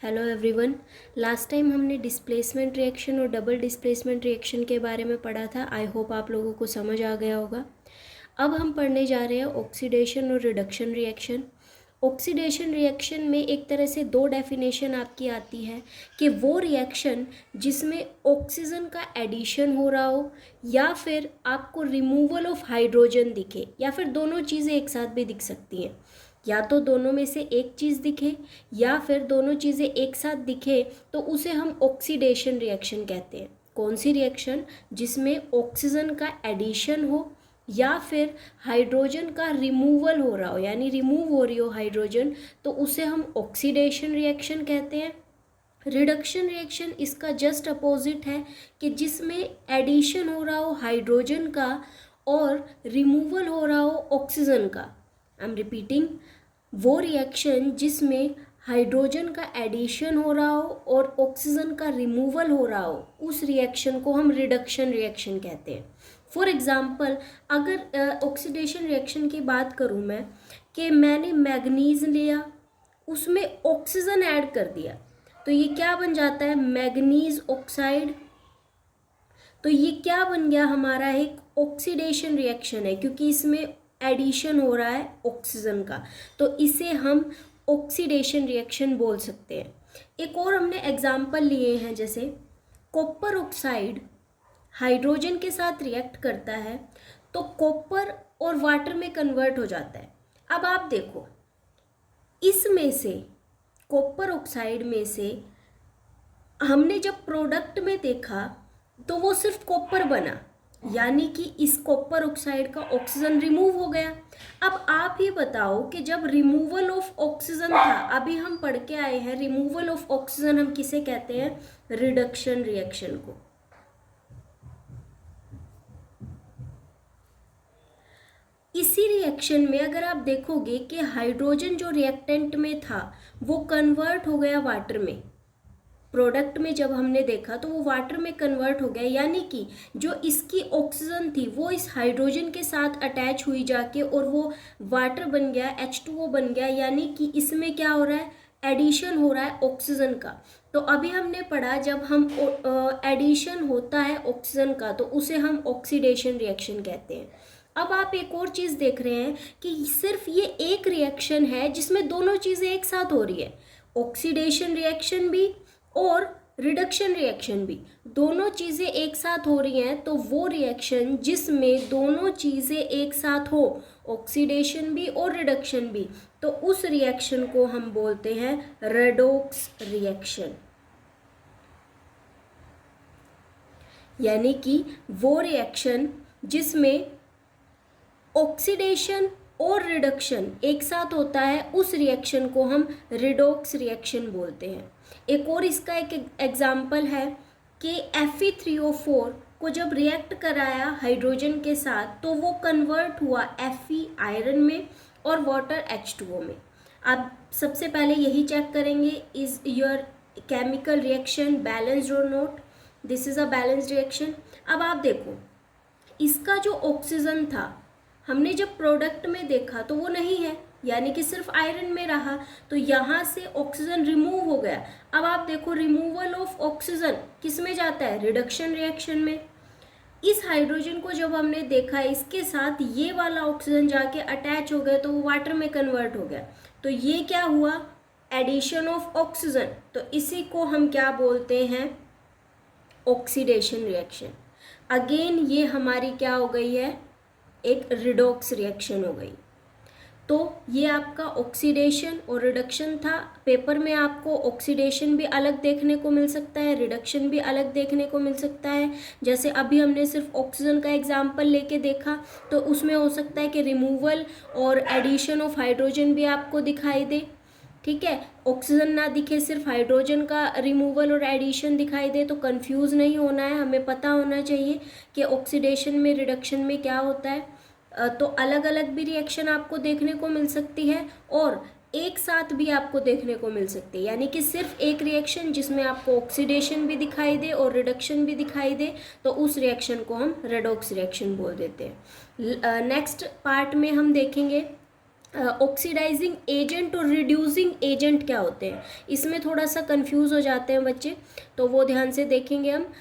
Hello everyone. Last time हमने displacement reaction और double displacement reaction के बारे में पढ़ा था। आई होप आप लोगों को समझ आ गया होगा। अब हम पढ़ने जा रहे हैं ऑक्सीडेशन और रिडक्शन रिएक्शन। ऑक्सीडेशन रिएक्शन में एक तरह से दो डेफिनेशन आपकी आती है कि वो रिएक्शन जिसमें ऑक्सीजन का एडिशन हो रहा हो या फिर आपको रिमूवल ऑफ हाइड्रोजन दिखे, या फिर दोनों चीज़ें एक साथ भी दिख सकती हैं। या तो दोनों में से एक चीज़ दिखे या फिर दोनों चीज़ें एक साथ दिखे तो उसे हम ऑक्सीडेशन रिएक्शन कहते हैं। कौन सी रिएक्शन? जिसमें ऑक्सीजन का एडिशन हो या फिर हाइड्रोजन का रिमूवल हो रहा हो, यानी रिमूव हो रही हो हाइड्रोजन, तो उसे हम ऑक्सीडेशन रिएक्शन कहते हैं। रिडक्शन रिएक्शन इसका जस्ट अपोजिट है कि जिसमें एडिशन हो रहा हो हाइड्रोजन का और रिमूवल हो रहा हो ऑक्सीजन का। आई एम रिपीटिंग, वो रिएक्शन जिसमें हाइड्रोजन का एडिशन हो रहा हो और ऑक्सीजन का रिमूवल हो रहा हो, उस रिएक्शन को हम रिडक्शन रिएक्शन कहते हैं। फॉर एग्जांपल, अगर ऑक्सीडेशन रिएक्शन की बात करूं मैं कि मैंने मैग्नीज लिया, उसमें ऑक्सीजन ऐड कर दिया, तो ये क्या बन जाता है? Manganese oxide. तो ये क्या बन गया? हमारा एक ऑक्सीडेशन रिएक्शन है, क्योंकि इसमें एडिशन हो रहा है ऑक्सीजन का, तो इसे हम ऑक्सीडेशन रिएक्शन बोल सकते हैं। एक और हमने एग्जाम्पल लिए हैं, जैसे कॉपर ऑक्साइड हाइड्रोजन के साथ रिएक्ट करता है तो कॉपर और वाटर में कन्वर्ट हो जाता है। अब आप देखो, इसमें से कॉपर ऑक्साइड में से हमने जब प्रोडक्ट में देखा तो वो सिर्फ कॉपर बना, यानी कि इस कॉपर ऑक्साइड का ऑक्सीजन रिमूव हो गया। अब आप ही बताओ कि जब रिमूवल ऑफ ऑक्सीजन था, अभी हम पढ़ के आए हैं रिमूवल ऑफ ऑक्सीजन हम किसे कहते हैं? रिडक्शन रिएक्शन को। इसी रिएक्शन में अगर आप देखोगे कि हाइड्रोजन जो रिएक्टेंट में था वो कन्वर्ट हो गया वाटर में। प्रोडक्ट में जब हमने देखा तो वो वाटर में कन्वर्ट हो गया, यानी कि जो इसकी ऑक्सीजन थी वो इस हाइड्रोजन के साथ अटैच हुई जाके और वो वाटर बन गया, H2O बन गया, यानी कि इसमें क्या हो रहा है? एडिशन हो रहा है ऑक्सीजन का। तो अभी हमने पढ़ा, जब हम एडिशन होता है ऑक्सीजन का तो उसे हम ऑक्सीडेशन रिएक्शन कहते हैं। अब आप एक और चीज़ देख रहे हैं कि सिर्फ ये एक रिएक्शन है जिसमें दोनों चीज़ें एक साथ हो रही है, ऑक्सीडेशन रिएक्शन भी और रिडक्शन रिएक्शन भी। दोनों चीज़ें एक साथ हो रही हैं, तो वो रिएक्शन जिसमें दोनों चीज़ें एक साथ हो, ऑक्सीडेशन भी और रिडक्शन भी, तो उस रिएक्शन को हम बोलते हैं रेडॉक्स रिएक्शन। यानी कि वो रिएक्शन जिसमें ऑक्सीडेशन और रिडक्शन एक साथ होता है, उस रिएक्शन को हम रिडॉक्स रिएक्शन बोलते हैं। एक और इसका एक एग्जाम्पल है कि Fe3O4 को जब रिएक्ट कराया हाइड्रोजन के साथ तो वो कन्वर्ट हुआ Fe आयरन में और वाटर H2O में। आप सबसे पहले यही चेक करेंगे, is your chemical reaction balanced और not? This is a balanced reaction. अब आप देखो, इसका जो ऑक्सीजन था हमने जब प्रोडक्ट में देखा तो वो नहीं है, यानी कि सिर्फ आयरन में रहा, तो यहाँ से ऑक्सीजन रिमूव हो गया। अब आप देखो, रिमूवल ऑफ ऑक्सीजन किस में जाता है? रिडक्शन रिएक्शन में। इस हाइड्रोजन को जब हमने देखा, इसके साथ ये वाला ऑक्सीजन जाके अटैच हो गया तो वो वाटर में कन्वर्ट हो गया, तो ये क्या हुआ? Addition of oxygen. तो इसी को हम क्या बोलते हैं? Oxidation reaction. अगेन ये हमारी क्या हो गई है? एक रिडॉक्स रिएक्शन हो गई। तो ये आपका ऑक्सीडेशन और रिडक्शन था। पेपर में आपको ऑक्सीडेशन भी अलग देखने को मिल सकता है, रिडक्शन भी अलग देखने को मिल सकता है। जैसे अभी हमने सिर्फ ऑक्सीजन का एग्जाम्पल लेके देखा, तो उसमें हो सकता है कि रिमूवल और एडिशन ऑफ हाइड्रोजन भी आपको दिखाई दे, ठीक है। ऑक्सीजन ना दिखे, सिर्फ हाइड्रोजन का रिमूवल और एडिशन दिखाई दे, तो कंफ्यूज नहीं होना है, हमें पता होना चाहिए कि ऑक्सीडेशन में रिडक्शन में क्या होता है। तो अलग अलग भी रिएक्शन आपको देखने को मिल सकती है और एक साथ भी आपको देखने को मिल सकती है, यानी कि सिर्फ एक रिएक्शन जिसमें आपको ऑक्सीडेशन भी दिखाई दे और रिडक्शन भी दिखाई दे, तो उस रिएक्शन को हम रेडॉक्स रिएक्शन बोल देते हैं। नेक्स्ट पार्ट में हम देखेंगे ऑक्सीडाइजिंग एजेंट और रिड्यूसिंग एजेंट क्या होते हैं, इसमें थोड़ा सा कंफ्यूज हो जाते हैं बच्चे, तो वो ध्यान से देखेंगे हम।